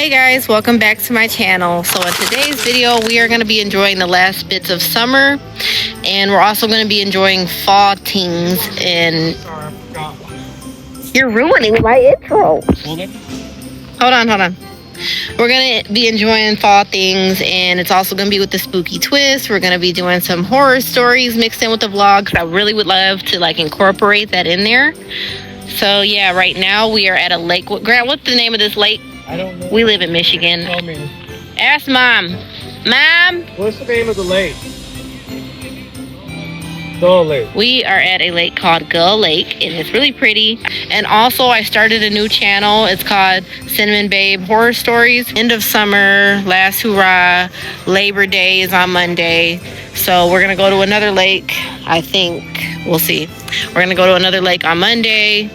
Hey guys, welcome back to my channel. So in today's video we are going to be enjoying the last bits of summer, and we're also going to be enjoying fall things. And you're ruining my intro. Hold on. We're going to be enjoying fall things, and it's also going to be with the spooky twist. We're going to be doing some horror stories mixed in with the vlog. I really would love to incorporate that in there. So yeah, right now we are at a lake. Grant, what's the name of this lake? I don't know. We live in Michigan. Tell me. Ask Mom. Mom? What's the name of the lake? Gull Lake. We are at a lake called Gull Lake, and it's really pretty. And also, I started a new channel. It's called Cinnamon Babe Horror Stories. End of summer, last hurrah, Labor Day is on Monday. So we're going to go to another lake, I think. We'll see. We're going to go to another lake on Monday.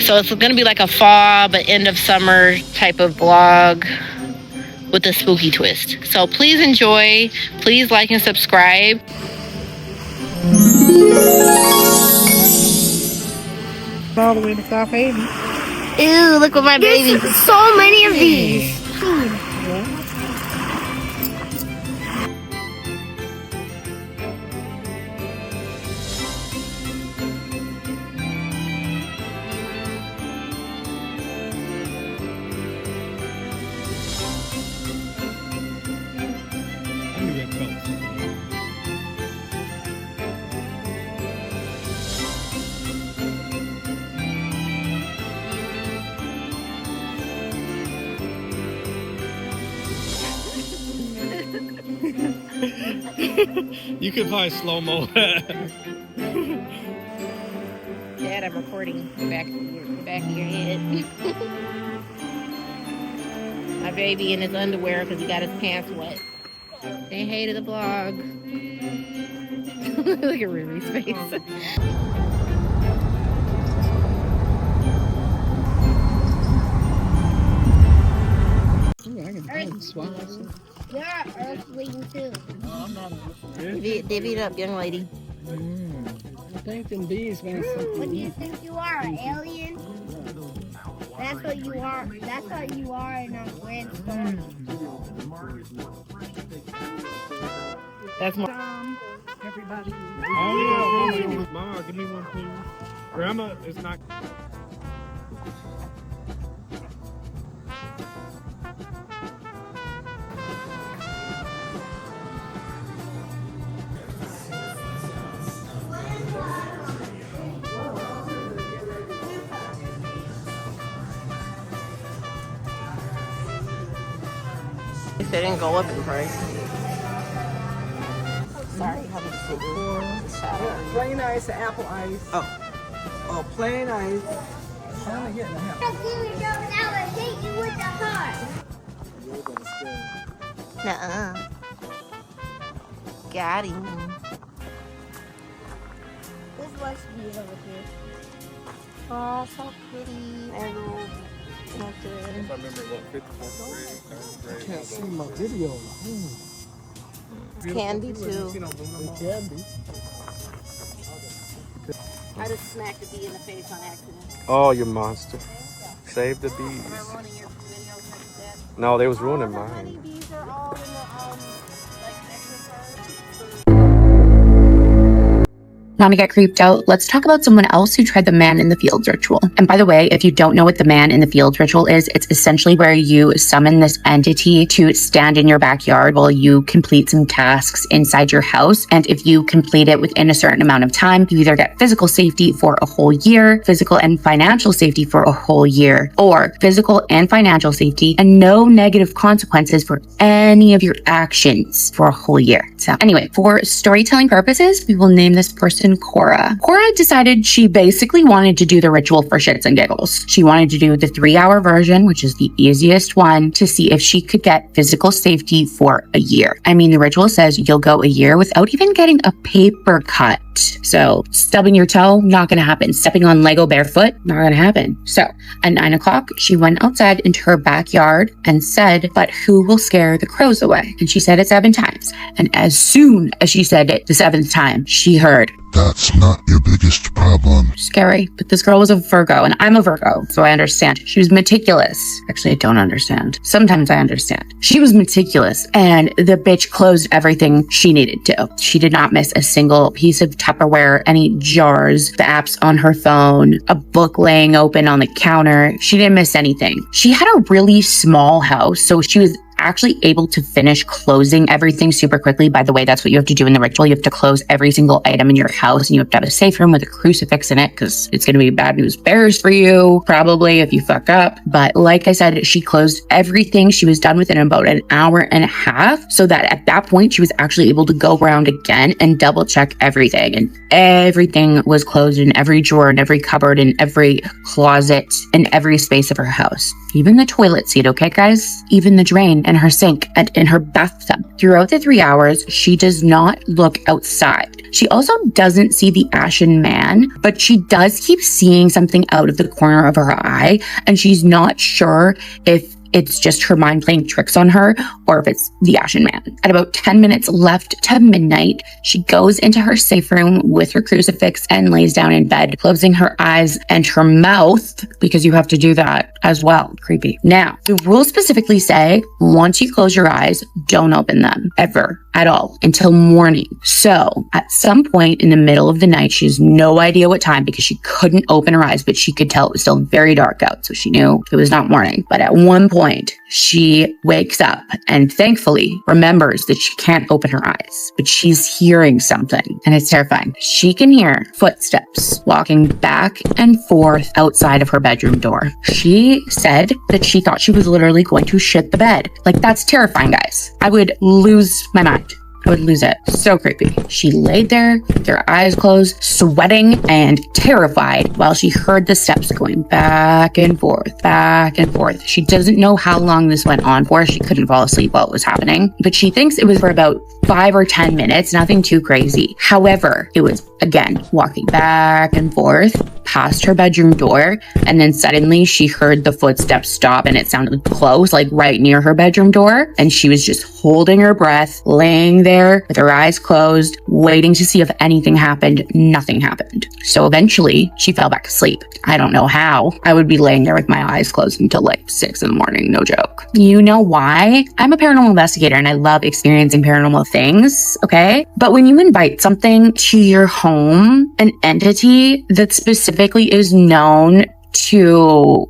So it's going to be like a fall but end of summer type of vlog with a spooky twist. So please enjoy. Please like and subscribe. All the way to South Haven. Ew, look at my baby. There's so many of these. You could probably slow-mo. Dad, I'm recording the back of your head. My baby in his underwear because he got his pants wet. Say hey to the vlog. Look at Ruby's face. You're an earthling too. Divvy it up, young lady. I think them bees meant something. What do you think you are, an alien? That's what you are. That's what you are in a grand story. That's my. Everybody. Oh, yeah. Mama, give me one, please. Grandma is not... They didn't go up in price. Sorry. Plain ice and apple ice. Oh, plain ice. I'm getting the hell. Now I hit you with the heart. Nuh-uh. Got him. This must be over here. Oh, so pretty. And If I remember, what, 54th grade, 3rd grade? I can't see my video. candy too. It can be. I just smacked a bee in the face on accident. Oh, you monster. Save the bees. Am I ruining your videos like that? No, they was ruining mine. Bees are all in the exercise. Want to get creeped out? Let's talk about someone else who tried the man in the fields ritual. And by the way, if you don't know what the man in the fields ritual is, it's essentially where you summon this entity to stand in your backyard while you complete some tasks inside your house. And if you complete it within a certain amount of time, you either get physical safety for a whole year, physical and financial safety for a whole year, or physical and financial safety and no negative consequences for any of your actions for a whole year. So anyway, for storytelling purposes, we will name this person Cora. Cora decided she basically wanted to do the ritual for shits and giggles. She wanted to do the 3-hour version, which is the easiest one, to see if she could get physical safety for a year. I mean, the ritual says you'll go a year without even getting a paper cut. So stubbing your toe, not gonna happen. Stepping on Lego barefoot, not gonna happen. So at 9 o'clock, she went outside into her backyard and said, but who will scare the crows away? And she said it 7 times. And as soon as she said it the 7th time, she heard, "That's not your biggest problem." scary. But this girl was a Virgo, and I'm a Virgo, so I understand. She was meticulous. Actually, I don't understand. Sometimes I understand. She was meticulous, and the bitch closed everything she needed to. She did not miss a single piece of Tupperware, any jars, the apps on her phone, a book laying open on the counter. She didn't miss anything. She had a really small house, so she was actually able to finish closing everything super quickly. By the way, that's what you have to do in the ritual. You have to close every single item in your house, and you have to have a safe room with a crucifix in it, because it's going to be bad news bears for you, probably, if you fuck up. But like I said, she closed everything. She was done within about an hour and a half, so that at that point, she was actually able to go around again and double check everything. And everything was closed in every drawer, in every cupboard, in every closet, in every space of her house. Even the toilet seat, okay, guys? Even the drain in her sink and in her bathtub. Throughout the 3 hours, she does not look outside. She also doesn't see the Ashen Man, but she does keep seeing something out of the corner of her eye, and she's not sure if it's just her mind playing tricks on her or if it's the Ashen Man. At about 10 minutes left to midnight, she goes into her safe room with her crucifix and lays down in bed, closing her eyes and her mouth, because you have to do that as well. Creepy. Now, the rules specifically say once you close your eyes, don't open them ever at all until morning. So at some point in the middle of the night, she has no idea what time because she couldn't open her eyes, but she could tell it was still very dark out. So she knew it was not morning. But at one point, she wakes up and thankfully remembers that she can't open her eyes, but she's hearing something, and it's terrifying. She can hear footsteps walking back and forth outside of her bedroom door. She said that she thought she was literally going to shit the bed. Like, that's terrifying, guys. I would lose my mind. I would lose it. So creepy. She laid there with her eyes closed, sweating and terrified while she heard the steps going back and forth, back and forth. She doesn't know how long this went on for. She couldn't fall asleep while it was happening, but she thinks it was for about 5 or 10 minutes, nothing too crazy. However, it was, again, walking back and forth past her bedroom door, and then suddenly she heard the footsteps stop, and it sounded close, like right near her bedroom door, and she was just holding her breath, laying there with her eyes closed, waiting to see if anything happened. Nothing happened. So eventually, she fell back asleep. I don't know how. I would be laying there with my eyes closed until like 6 in the morning, no joke. You know why? I'm a paranormal investigator, and I love experiencing paranormal things, okay? But when you invite something to your home, an entity that specifically is known to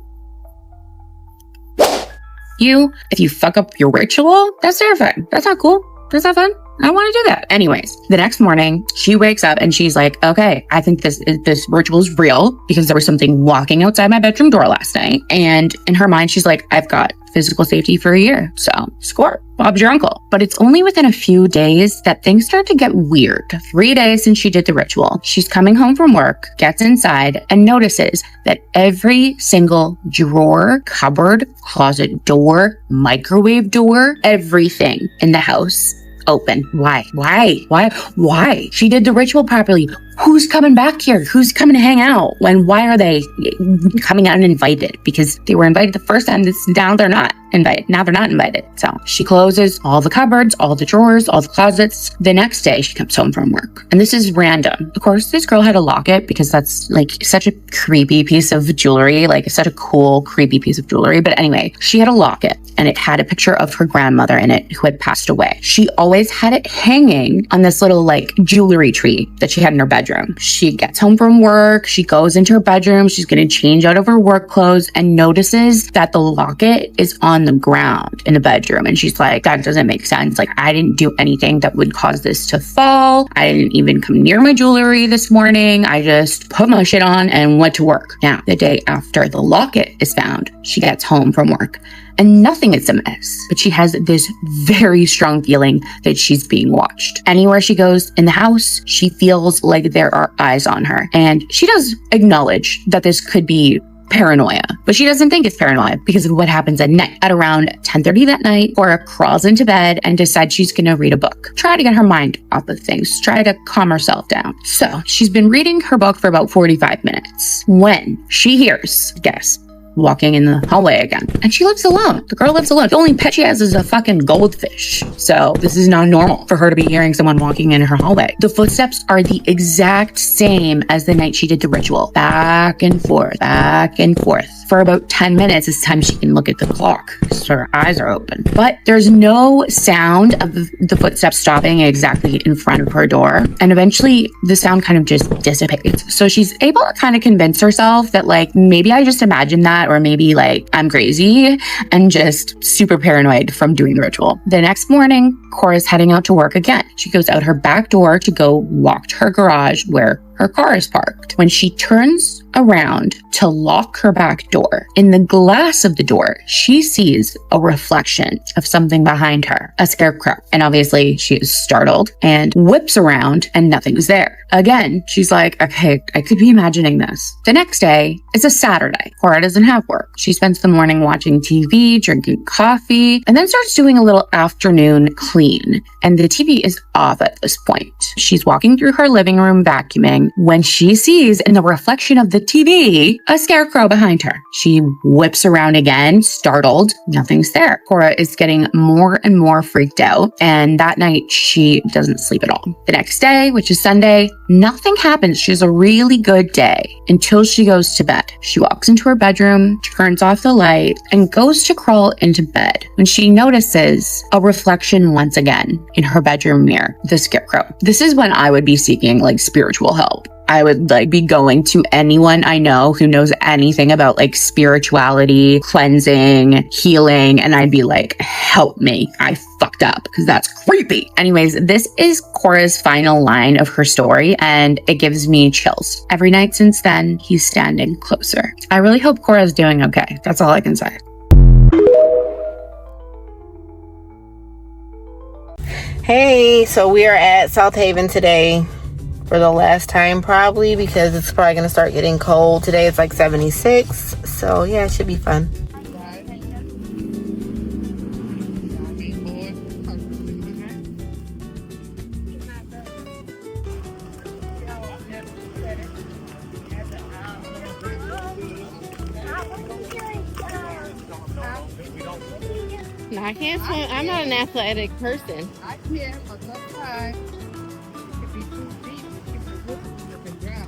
you, if you fuck up your ritual, that's terrifying. That's not cool. That's not fun. I don't want to do that. Anyways, the next morning, she wakes up and she's like, okay, I think this ritual is real because there was something walking outside my bedroom door last night. And in her mind, she's like, I've got physical safety for a year. So score. Bob's your uncle. But it's only within a few days that things start to get weird. 3 days since she did the ritual, she's coming home from work, gets inside, and notices that every single drawer, cupboard, closet door, microwave door, everything in the house open. Why? She did the ritual properly. Who's coming back here? Who's coming to hang out? Why are they coming out uninvited? Because they were invited the first time. Now they're not invited. Now they're not invited. So she closes all the cupboards, all the drawers, all the closets. The next day she comes home from work. And this is random. Of course, this girl had a locket because that's like such a creepy piece of jewelry. Like such a cool, creepy piece of jewelry. But anyway, she had a locket and it had a picture of her grandmother in it who had passed away. She always had it hanging on this little like jewelry tree that she had in her bedroom. She gets home from work, she goes into her bedroom, she's going to change out of her work clothes and notices that the locket is on the ground in the bedroom. And she's like, that doesn't make sense. Like, I didn't do anything that would cause this to fall. I didn't even come near my jewelry this morning. I just put my shit on and went to work. Now, the day after the locket is found, she gets home from work and nothing is amiss, but she has this very strong feeling that she's being watched. Anywhere she goes in the house, she feels like there are eyes on her. And she does acknowledge that this could be paranoia. But she doesn't think it's paranoia because of what happens at night. At around 10:30 that night, Cora crawls into bed and decides she's going to read a book. Try to get her mind off of things. Try to calm herself down. So she's been reading her book for about 45 minutes when she hears, guess, walking in the hallway again. And she lives alone. The girl lives alone. The only pet she has is a fucking goldfish. So this is not normal for her to be hearing someone walking in her hallway. The footsteps are the exact same as the night she did the ritual. Back and forth, back and forth. For about 10 minutes, it's time she can look at the clock. So her eyes are open. But there's no sound of the footsteps stopping exactly in front of her door. And eventually the sound kind of just dissipates. So she's able to kind of convince herself that like, maybe I just imagined that, or maybe like I'm crazy and just super paranoid from doing the ritual. The next morning, Cora's heading out to work again. She goes out her back door to go walk to her garage where her car is parked. When she turns around to lock her back door, in the glass of the door, she sees a reflection of something behind her, a scarecrow. And obviously she is startled and whips around and nothing's there. Again, she's like, okay, I could be imagining this. The next day is a Saturday. Cora doesn't have work. She spends the morning watching TV, drinking coffee, and then starts doing a little afternoon clean. And the TV is off at this point. She's walking through her living room vacuuming when she sees in the reflection of the TV a scarecrow behind her. She whips around again, startled. Nothing's there. Cora is getting more and more freaked out, and that night she doesn't sleep at all. The next day, which is Sunday, nothing happens. She has a really good day until she goes to bed. She walks into her bedroom, turns off the light, and goes to crawl into bed when she notices a reflection once again in her bedroom mirror, the scarecrow. This is when I would be seeking like spiritual help. I would like be going to anyone I know who knows anything about like spirituality, cleansing, healing, and I'd be like, help me. I fucked up because that's creepy. Anyways, this is Cora's final line of her story and it gives me chills. Every night since then, he's standing closer. I really hope Cora's doing okay. That's all I can say. Hey, so we are at South Haven today for the last time probably because it's probably going to start getting cold. Today it's like 76, so yeah, it should be fun. No, I can't swim. I'm not an athletic person. I can, but sometimes it be too deep. You can drown.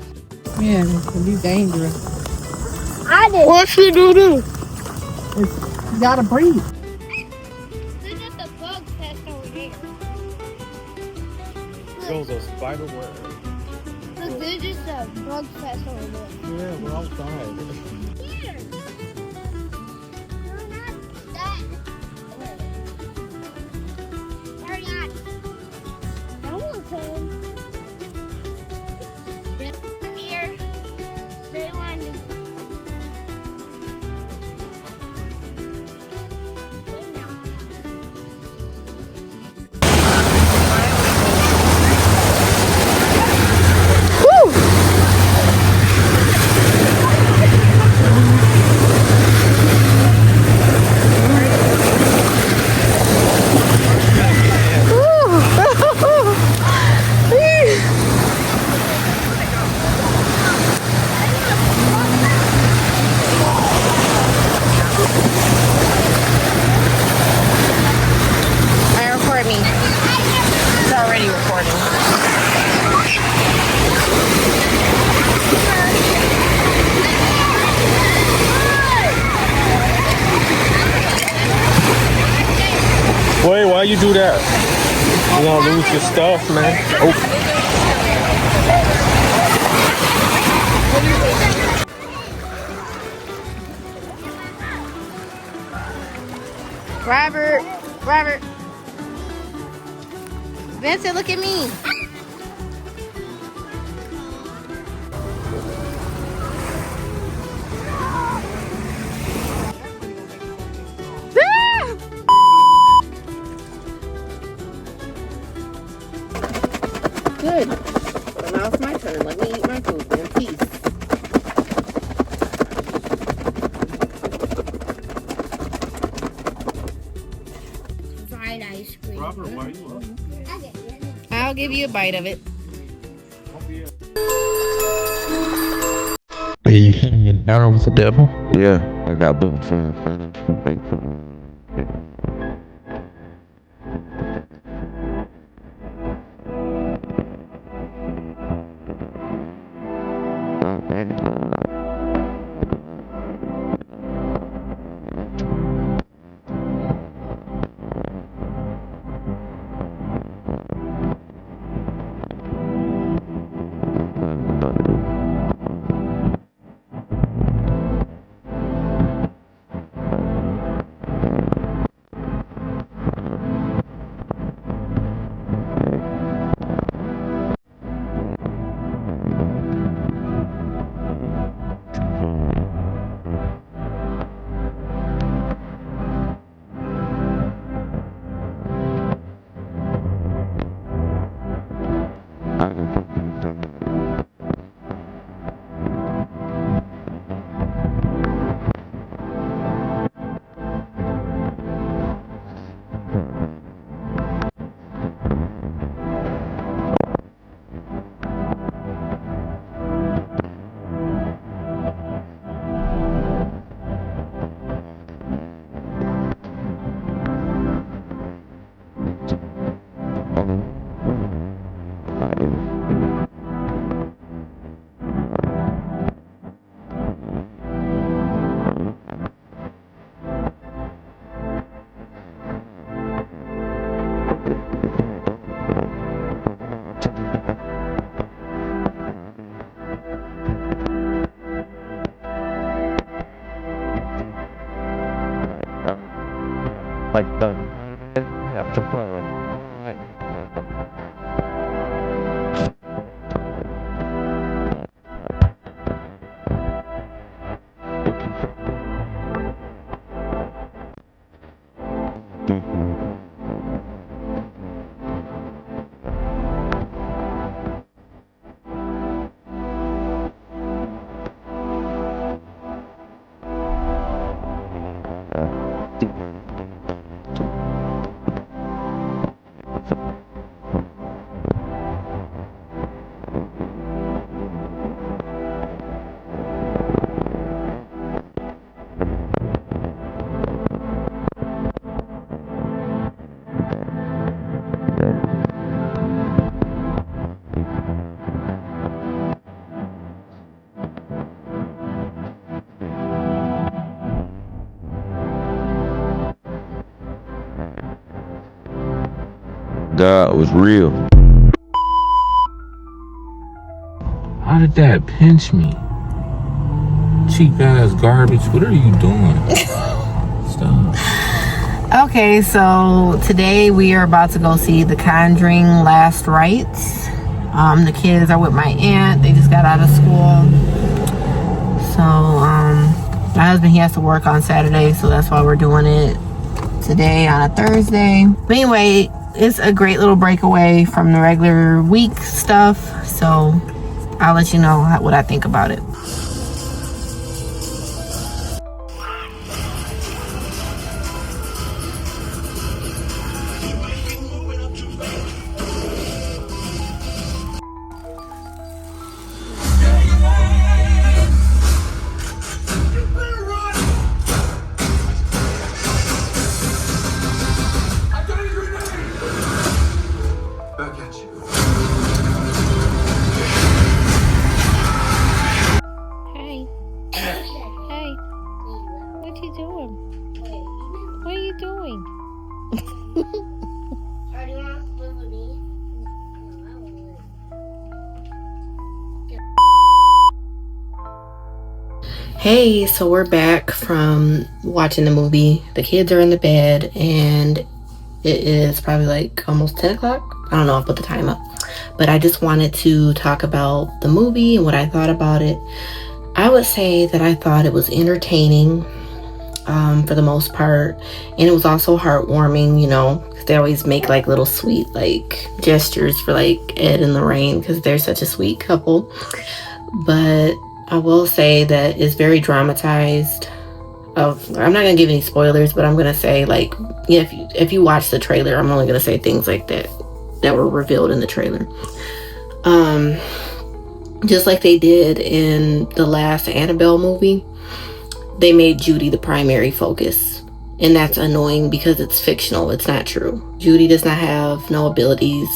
Man, it can be dangerous. I did. What should you do? You gotta breathe. There's just a bug test over there. Those are spider web. Look, there's just a bug test over there. Yeah, we're outside. Here. No, not that. Or not. No one can. Here. They want to. Wait, why you do that? You gonna lose your stuff, man. Oh. Robert. Vincent, look at me. Good. So now it's my turn. Let me eat my food in peace. Robert, why are you up? I'll give you a bite of it. Are you encounter with the devil? Yeah, I got booked for like the after play. God was real. How did that pinch me? Cheap ass garbage. What are you doing? Stop. Okay, so today we are about to go see The Conjuring Last Rites. The kids are with my aunt. They just got out of school. So, my husband, he has to work on Saturday, so that's why we're doing it today on a Thursday. But anyway, it's a great little breakaway from the regular week stuff. So, I'll let you know what I think about it. Hey, so we're back from watching the movie. The kids are in the bed and it is probably like almost 10 o'clock. I don't know, I'll put the time up. But I just wanted to talk about the movie and what I thought about it. I would say that I thought it was entertaining for the most part. And it was also heartwarming, you know, because they always make like little sweet like gestures for like Ed and Lorraine because they're such a sweet couple. But I will say that it's very dramatized. I'm not gonna give any spoilers, but I'm gonna say, like, yeah, if you watch the trailer, I'm only gonna say things like that were revealed in the trailer. Just like they did in the last Annabelle movie, they made Judy the primary focus. And that's annoying because it's fictional. It's not true. Judy does not have no abilities,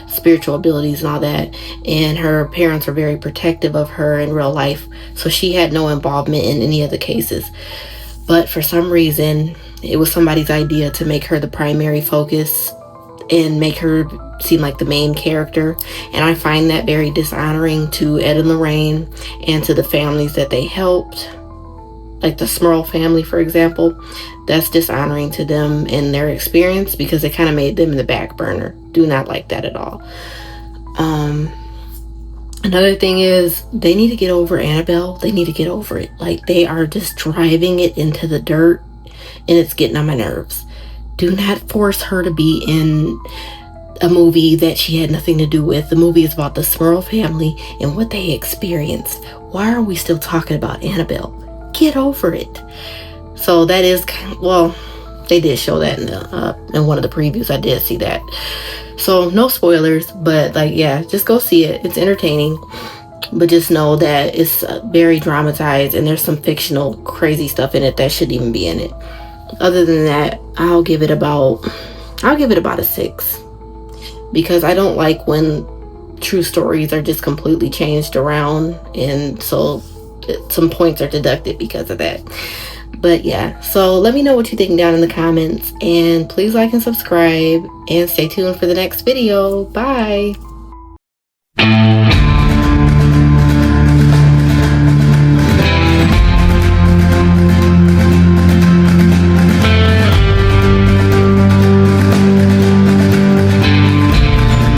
spiritual abilities and all that. And her parents were very protective of her in real life. So she had no involvement in any of the cases. But for some reason, it was somebody's idea to make her the primary focus and make her seem like the main character. And I find that very dishonoring to Ed and Lorraine and to the families that they helped. Like the Smurl family, for example. That's dishonoring to them and their experience because it kind of made them in the back burner. Do not like that at all. Another thing is they need to get over Annabelle. They need to get over it. Like, they are just driving it into the dirt and it's getting on my nerves. Do not force her to be in a movie that she had nothing to do with. The movie is about the Smurl family and what they experienced. Why are we still talking about Annabelle? Get over it. So that is, well, they did show that in one of the previews. I did see that. So no spoilers, but like, yeah, just go see it. It's entertaining, but just know that it's very dramatized and there's some fictional crazy stuff in it that shouldn't even be in it. Other than that, I'll give it about a 6, because I don't like when true stories are just completely changed around, and so some points are deducted because of that. But yeah, so let me know what you think down in the comments, and please like and subscribe, and stay tuned for the next video. Bye.